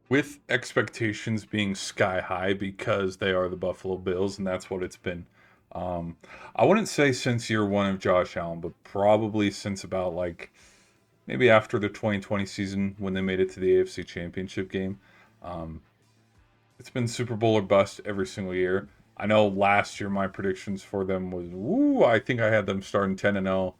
with expectations being sky high because they are the Buffalo Bills, and that's what it's been. Um, I wouldn't say since year one of Josh Allen, but probably since about like maybe after the 2020 season when they made it to the AFC Championship game. Um, it's been Super Bowl or bust every single year. I know last year my predictions for them was woo. I think I had them starting 10-0,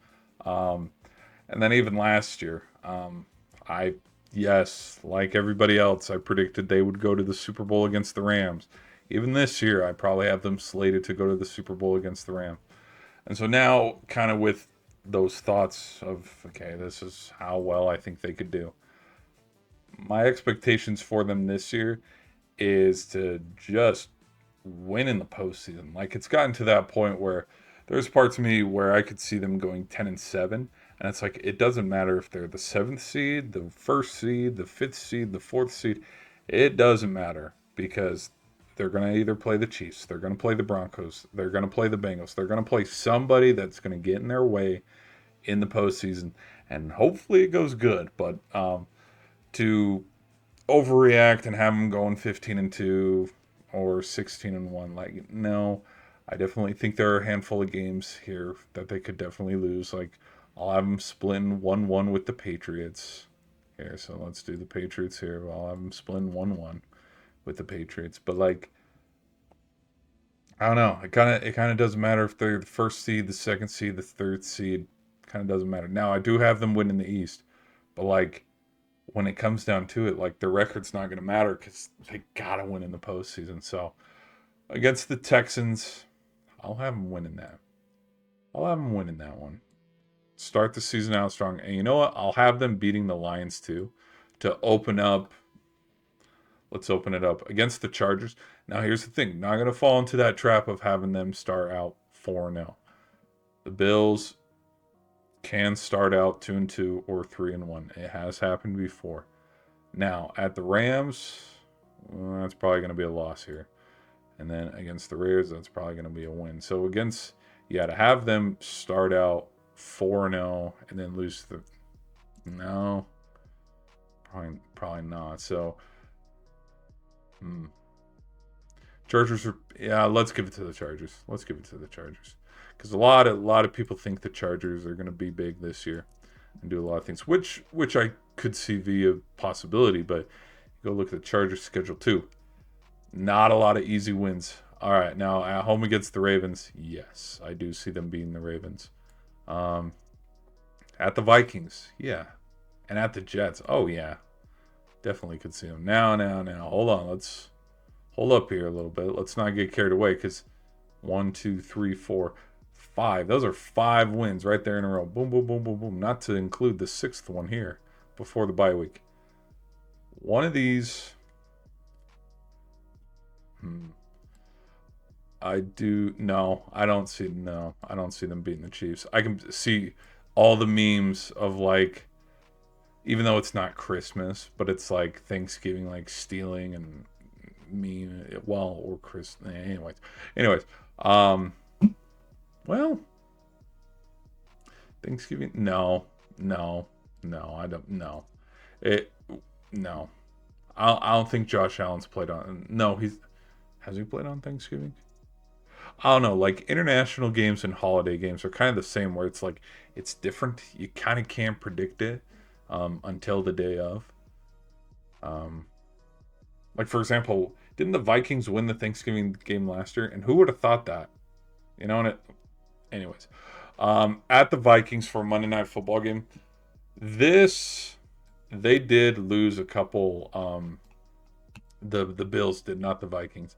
and then even last year, I yes, like everybody else, I predicted they would go to the Super Bowl against the Rams. Even this year, I probably have them slated to go to the Super Bowl against the Rams. And so now, kind of with those thoughts of okay, this is how well I think they could do. My expectations for them this year is to just win in the postseason. Like it's gotten to that point where there's parts of me where I could see them going 10-7, and it's like it doesn't matter if they're the seventh seed, the first seed, the fifth seed, the fourth seed. It doesn't matter because they're going to either play the Chiefs, they're going to play the Broncos, they're going to play the Bengals, they're going to play somebody that's going to get in their way in the postseason, and hopefully it goes good. But to overreact and have them going 15-2 or 16-1. Like, no, I definitely think there are a handful of games here that they could definitely lose. Like, I'll have them splitting 1-1 with the Patriots. Here, so let's do the Patriots here. I'll have them splitting 1-1 with the Patriots. But like, I don't know. It kind of doesn't matter if they're the first seed, the second seed, the third seed. Kind of doesn't matter. Now I do have them winning the East, but like when it comes down to it, like their record's not going to matter because they gotta win in the postseason. So against the Texans, I'll have them winning that. I'll have them winning that one. Start the season out strong, and you know what? I'll have them beating the Lions too, to open up. Let's open it up against the Chargers. Now here's the thing: not going to fall into that trap of having them start out 4-0. The Bills can start out 2-2 or 3-1. It has happened before. Now, at the Rams, well, that's probably going to be a loss here. And then against the Raiders, that's probably going to be a win. So against, yeah, to have them start out 4-0 and then lose the. No, probably not. So, hmm. Chargers are, yeah, let's give it to the Chargers. Let's give it to the Chargers. Because a lot of people think the Chargers are going to be big this year and do a lot of things, which I could see via possibility. But go look at the Chargers schedule too. Not a lot of easy wins. All right, now at home against the Ravens, yes, I do see them beating the Ravens. Um, at the Vikings, yeah, and at the Jets, oh yeah, definitely could see them. Now, hold on, let's hold up here a little bit. Let's not get carried away because one, two, three, four, five. Those are 5 wins right there in a row. Boom, boom, boom, boom, boom. Not to include the sixth one here before the bye week. One of these, hmm, I do no. I don't see them beating the Chiefs. I can see all the memes of like even though it's not Christmas, but it's like Thanksgiving like stealing and meme well or Chris anyways. Um well, Thanksgiving no, no, I don't no. It no. I don't think Josh Allen's played on no, he's has he played on Thanksgiving? I don't know, like international games and holiday games are kind of the same where it's like it's different. You kind of can't predict it until the day of. Um, like for example, didn't the Vikings win the Thanksgiving game last year? And who would have thought that? You know, and anyways, at the Vikings for a Monday Night Football game, this they did lose a couple. The Bills did, not the Vikings.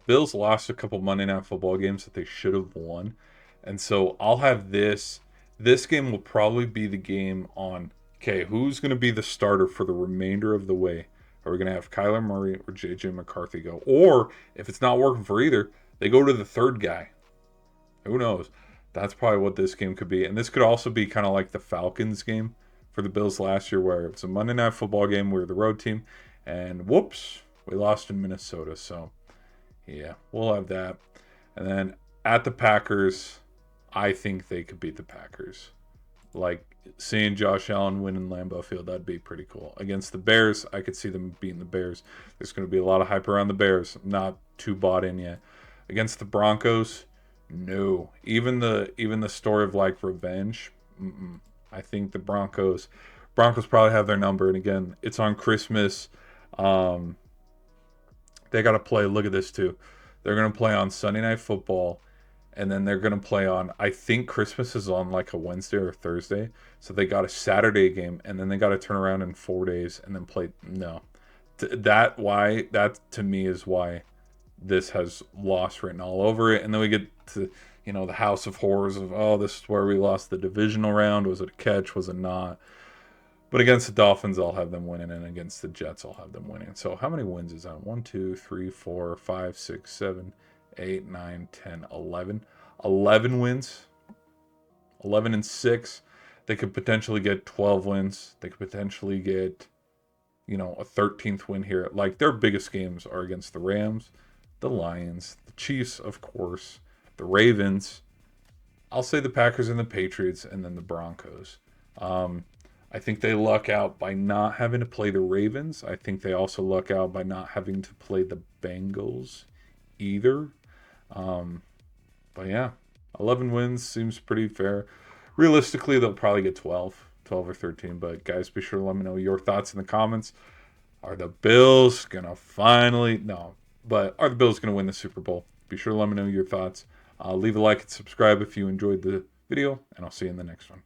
Bills lost a couple Monday Night Football games that they should have won, and so I'll have this. This game will probably be the game on. Okay, who's going to be the starter for the remainder of the way? Are we going to have Kyler Murray or JJ McCarthy go? Or if it's not working for either, they go to the third guy. Who knows? That's probably what this game could be, and this could also be kind of like the Falcons game for the Bills last year, where it's a Monday Night Football game. We're the road team, and whoops, we lost in Minnesota. So yeah, we'll have that. And then at the Packers, I think they could beat the Packers. Like seeing Josh Allen win in Lambeau Field, that'd be pretty cool. Against the Bears, I could see them beating the Bears. There's going to be a lot of hype around the Bears. I'm not too bought in yet. Against the Broncos, no. Even the story of like revenge. Mm-mm. I think the Broncos probably have their number. And again, it's on Christmas. Um, they got to play. Look at this too. They're going to play on Sunday Night Football, and then they're going to play on, I think Christmas is on like a Wednesday or Thursday. So they got a Saturday game, and then they got to turn around in 4 days and then play. No. That to me is why this has loss written all over it. And then we get to, the house of horrors of, oh, this is where we lost the divisional round. Was it a catch? Was it not? But against the Dolphins, I'll have them winning, and against the Jets, I'll have them winning. So how many wins is that? 1, 2, 3, 4, 5, 6, 7, 8, 9, 10, 11. 11 wins. 11-6. They could potentially get 12 wins. They could potentially get, a 13th win here. Like, their biggest games are against the Rams, the Lions, the Chiefs, of course, the Ravens. I'll say the Packers and the Patriots, and then the Broncos. I think they luck out by not having to play the Ravens. I think they also luck out by not having to play the Bengals either. But yeah, 11 wins seems pretty fair. Realistically, they'll probably get 12 or 13. But guys, be sure to let me know your thoughts in the comments. Are the Bills going to finally... No, but are the Bills going to win the Super Bowl? Be sure to let me know your thoughts. Leave a like and subscribe if you enjoyed the video, and I'll see you in the next one.